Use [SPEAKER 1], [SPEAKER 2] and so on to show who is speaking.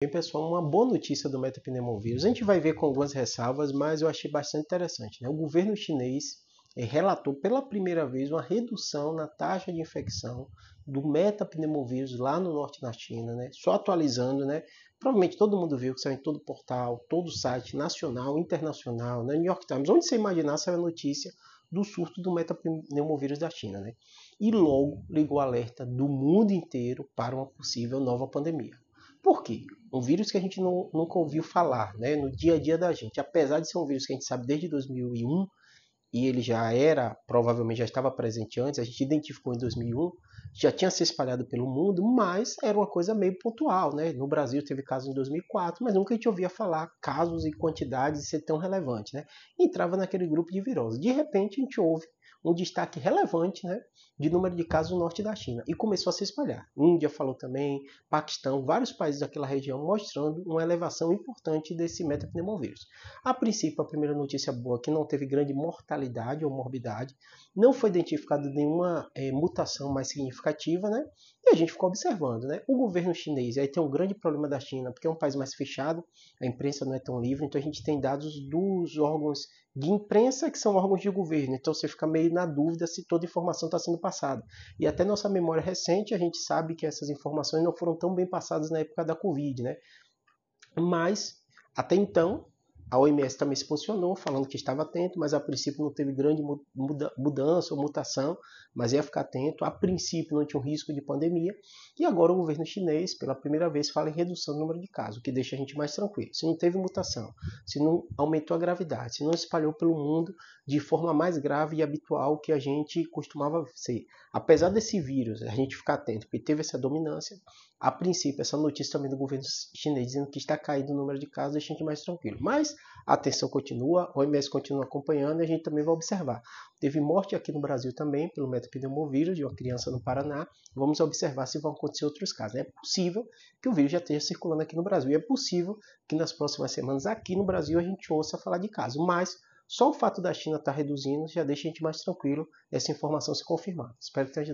[SPEAKER 1] Bem, pessoal, uma boa notícia do metapneumovírus. A gente vai ver com algumas ressalvas, mas eu achei bastante interessante, né? O governo chinês relatou pela primeira vez uma redução na taxa de infecção do metapneumovírus lá no norte da China, né? Só atualizando, né? Provavelmente todo mundo viu que saiu em todo portal, todo site nacional, internacional, né? New York Times, onde você imaginar saiu a notícia do surto do metapneumovírus da China, né? E logo ligou o alerta do mundo inteiro para uma possível nova pandemia. Por quê? Um vírus que a gente nunca ouviu falar, né, no dia a dia da gente. Apesar de ser um vírus que a gente sabe desde 2001, e ele já era, provavelmente já estava presente antes, a gente identificou em 2001, já tinha se espalhado pelo mundo, mas era uma coisa meio pontual, né? No Brasil teve casos em 2004, mas nunca a gente ouvia falar casos e quantidades ser tão relevante, né? Entrava naquele grupo de virose. De repente a gente ouve um destaque relevante, né, de número de casos no norte da China e começou a se espalhar. Índia falou também, Paquistão, vários países daquela região mostrando uma elevação importante desse metapneumovírus. A princípio, a primeira notícia boa é que não teve grande mortalidade ou morbidade, não foi identificada nenhuma mutação mais significativa, né? E a gente ficou observando, né? O governo chinês, aí tem um grande problema da China, porque é um país mais fechado, a imprensa não é tão livre, então a gente tem dados dos órgãos de imprensa que são órgãos de governo, então você fica meio na dúvida se toda informação está sendo passada. E até nossa memória recente, a gente sabe que essas informações não foram tão bem passadas na época da Covid, né? Mas, até então, a OMS também se posicionou, falando que estava atento, mas a princípio não teve grande mudança ou mutação, mas ia ficar atento. A princípio não tinha um risco de pandemia. E agora o governo chinês, pela primeira vez, fala em redução do número de casos, o que deixa a gente mais tranquilo. Se não teve mutação, se não aumentou a gravidade, se não espalhou pelo mundo de forma mais grave e habitual que a gente costumava ser. Apesar desse vírus, a gente ficar atento, porque teve essa dominância, a princípio, essa notícia também do governo chinês dizendo que está caindo o número de casos, deixa a gente mais tranquilo. Mas a atenção continua, a OMS continua acompanhando e a gente também vai observar. Teve morte aqui no Brasil também pelo metapneumovírus de uma criança no Paraná. Vamos observar se vão acontecer outros casos. É possível que o vírus já esteja circulando aqui no Brasil. E é possível que nas próximas semanas aqui no Brasil a gente ouça falar de casos. Mas só o fato da China estar reduzindo já deixa a gente mais tranquilo essa informação se confirmar. Espero que tenha